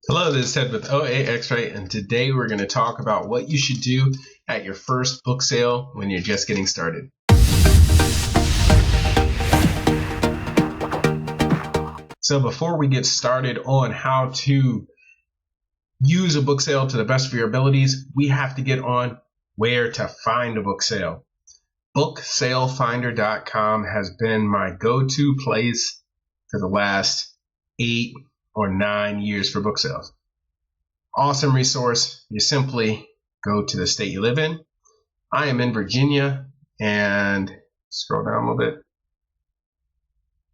Hello, this is Ted with OAXRAY, and today we're going to talk about what you should do at your first book sale when you're just getting started. So before we get started on how to use a book sale to the best of your abilities, we have to get on where to find a book sale. Booksalefinder.com has been my go-to place for the last 8 or 9 years for book sales. Awesome resource. You simply go to the state you live in. I am in Virginia, and scroll down a little bit.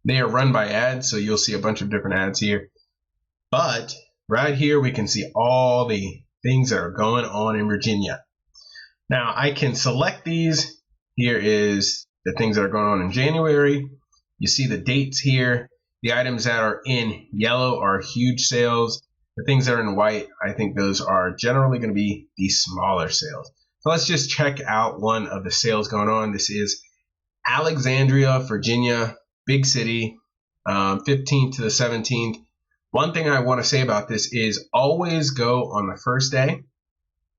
They are run by ads, so you'll see a bunch of different ads here. But right here we can see all the things that are going on in Virginia. Now I can select these. Here is the things that are going on in January. You see the dates here. The items that are in yellow are huge sales. The things that are in white, I think those are generally going to be the smaller sales. So let's just check out one of the sales going on. This is Alexandria, Virginia, big city, 15th to the 17th. One thing I want to say about this is always go on the first day.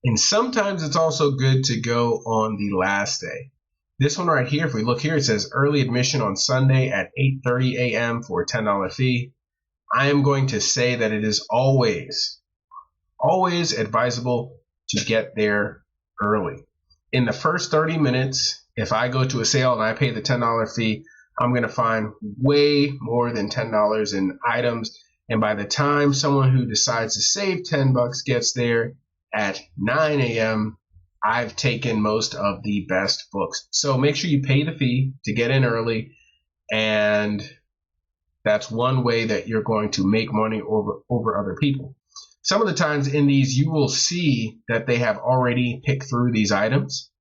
And sometimes it's also good to go on the last day. This one right here, if we look here, it says early admission on Sunday at 8:30 a.m. for a $10 fee. I am going to say that it is always advisable to get there early. In the first 30 minutes, if I go to a sale and I pay the $10 fee, I'm going to find way more than $10 in items. And by the time someone who decides to save $10 gets there at 9 a.m., I've taken most of the best books. So make sure you pay the fee to get in early, and that's one way that you're going to make money over other people. Some of the times in these, you will see that they have already picked through these items.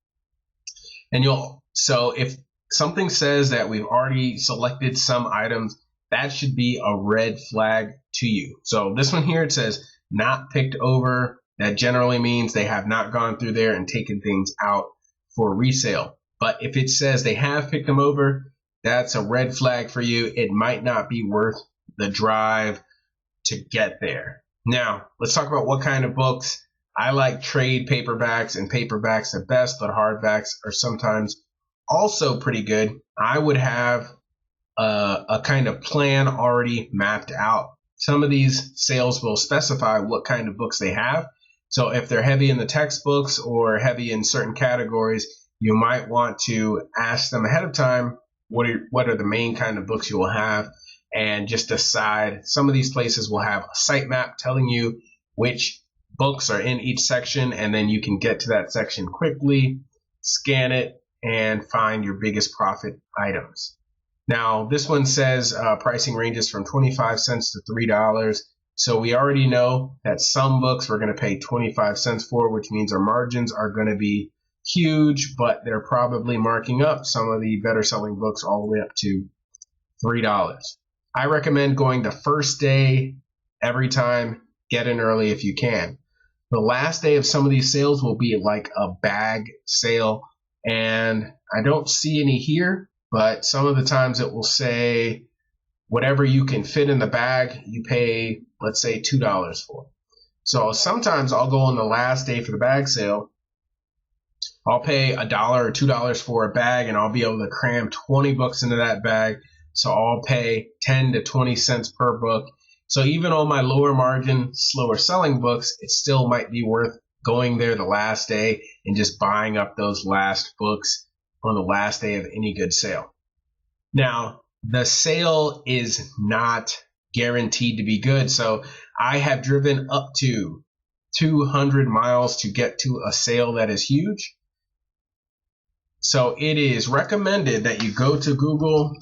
So if something says that we've already selected some items, that should be a red flag to you. So this one here, it says not picked over. That generally means they have not gone through there and taken things out for resale. But if it says they have picked them over, that's a red flag for you. It might not be worth the drive to get there. Now, let's talk about what kind of books. I like trade paperbacks and paperbacks the best, but hardbacks are sometimes also pretty good. I would have a kind of plan already mapped out. Some of these sales will specify what kind of books they have. So if they're heavy in the textbooks or heavy in certain categories, you might want to ask them ahead of time what are the main kind of books you will have, and just decide. Some of these places will have a sitemap telling you which books are in each section, and then you can get to that section quickly, scan it, and find your biggest profit items. Now, this one says pricing ranges from 25 cents to $3. So we already know that some books we're going to pay 25 cents for, which means our margins are going to be huge, but they're probably marking up some of the better selling books all the way up to $3. I recommend going the first day every time. Get in early if you can. The last day of some of these sales will be like a bag sale, and I don't see any here, but some of the times it will say whatever you can fit in the bag, you pay, let's say, $2 for. So sometimes I'll go on the last day for the bag sale. I'll pay $1 or $2 for a bag, and I'll be able to cram 20 books into that bag. So I'll pay 10 to 20 cents per book. So even on my lower margin, slower selling books, it still might be worth going there the last day and just buying up those last books on the last day of any good sale. Now, the sale is not guaranteed to be good. So I have driven up to 200 miles to get to a sale that is huge. So it is recommended that you go to Google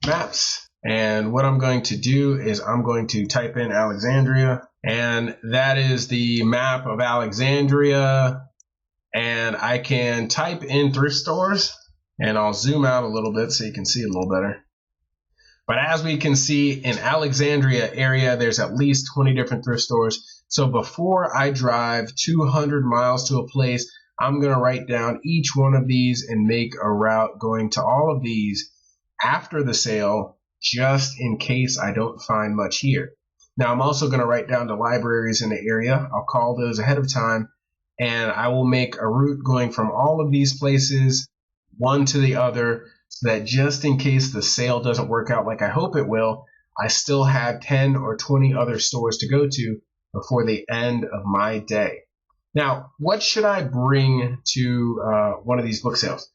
Maps. And what I'm going to do is I'm going to type in Alexandria, and that is the map of Alexandria. And I can type in thrift stores, and I'll zoom out a little bit so you can see it a little better. But as we can see, in Alexandria area, there's at least 20 different thrift stores. So before I drive 200 miles to a place, I'm going to write down each one of these and make a route going to all of these after the sale, just in case I don't find much here. Now, I'm also going to write down the libraries in the area. I'll call those ahead of time, and I will make a route going from all of these places, one to the other, so that just in case the sale doesn't work out like I hope it will, I still have 10 or 20 other stores to go to before the end of my day. Now, what should I bring to one of these book sales?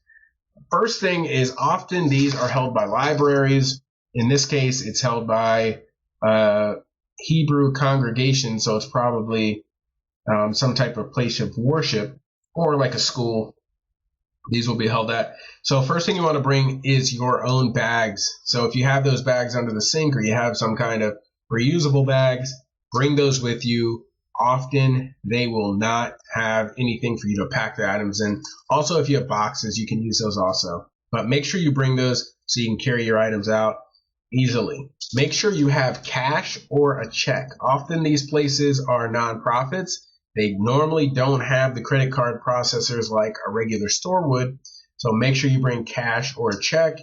First thing is, often these are held by libraries. In this case, it's held by Hebrew congregation, so it's probably some type of place of worship or like a school. These will be held at. So first thing you want to bring is your own bags. So if you have those bags under the sink or you have some kind of reusable bags, bring those with you. Often they will not have anything for you to pack the items in. Also, if you have boxes, you can use those also. But make sure you bring those so you can carry your items out easily. Make sure you have cash or a check. Often these places are nonprofits. They normally don't have the credit card processors like a regular store would. So make sure you bring cash or a check,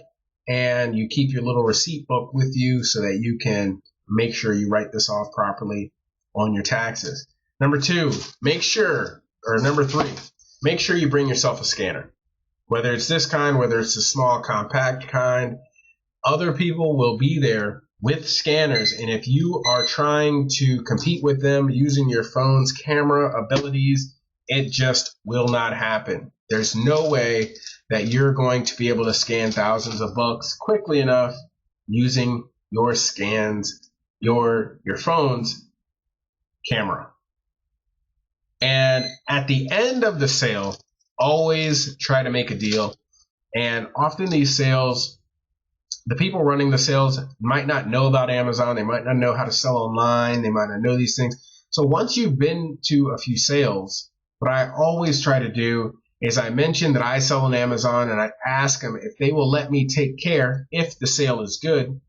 and you keep your little receipt book with you so that you can make sure you write this off properly on your taxes. Number three, make sure you bring yourself a scanner. Whether it's this kind, whether it's a small compact kind, other people will be there with scanners, and if you are trying to compete with them using your phone's camera abilities, it just will not happen. There's no way that you're going to be able to scan thousands of books quickly enough using your phone's camera. And at the end of the sale, always try to make a deal. And often these sales, the people running the sales might not know about Amazon. They might not know how to sell online. They might not know these things. So once you've been to a few sales, what I always try to do is I mention that I sell on Amazon, and I ask them if they will let me take care, if the sale is good,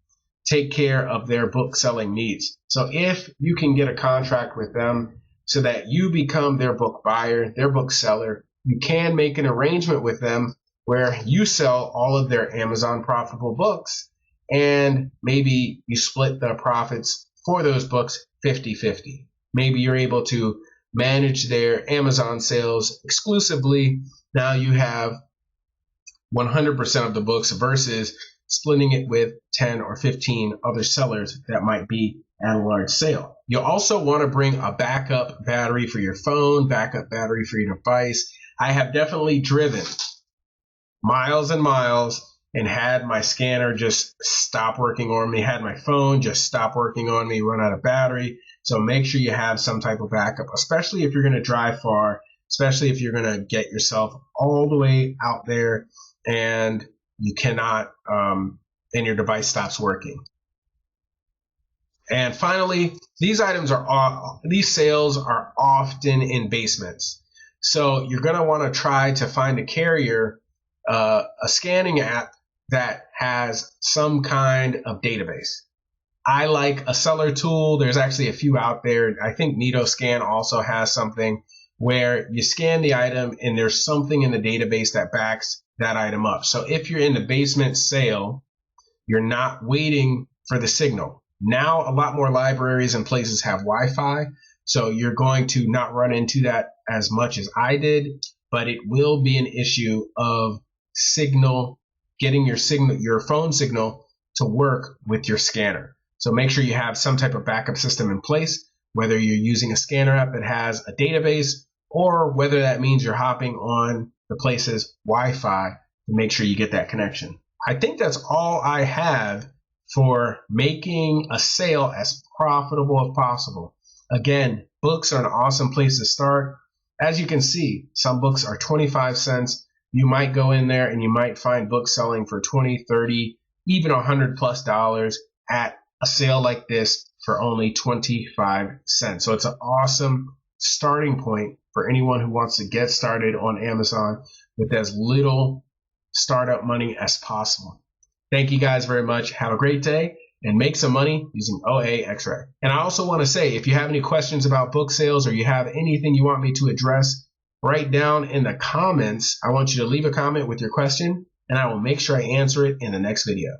take care of their book selling needs. So if you can get a contract with them so that you become their book buyer, their book seller, you can make an arrangement with them where you sell all of their Amazon profitable books, and maybe you split the profits for those books 50-50. Maybe you're able to manage their Amazon sales exclusively. Now you have 100% of the books versus splitting it with 10 or 15 other sellers that might be at a large sale. You'll also want to bring a backup battery for your phone, backup battery for your device. I have definitely driven miles and miles and had my scanner just stop working on me, had my phone just stop working on me, run out of battery. So make sure you have some type of backup, especially if you're going to drive far, especially if you're going to get yourself all the way out there and you cannot, and your device stops working. And finally, these sales are often in basements. So you're going to want to try to find a carrier, a scanning app that has some kind of database. I like a seller tool. There's actually a few out there. I think NitoScan also has something where you scan the item and there's something in the database that backs that item up. So if you're in the basement sale, you're not waiting for the signal. Now a lot more libraries and places have Wi-Fi, so you're going to not run into that as much as I did, but it will be an issue of getting your phone signal to work with your scanner. So make sure you have some type of backup system in place, whether you're using a scanner app that has a database or whether that means you're hopping on the place's Wi-Fi to make sure you get that connection. I think that's all I have for making a sale as profitable as possible. Again, books are an awesome place to start. As you can see, some books are 25 cents. You might go in there and you might find books selling for 20, 30, even $100+ at a sale like this for only 25 cents. So it's an awesome starting point for anyone who wants to get started on Amazon with as little startup money as possible. Thank you guys very much. Have a great day and make some money using OAXRAY. And I also want to say, if you have any questions about book sales or you have anything you want me to address, write down in the comments. I want you to leave a comment with your question and I will make sure I answer it in the next video.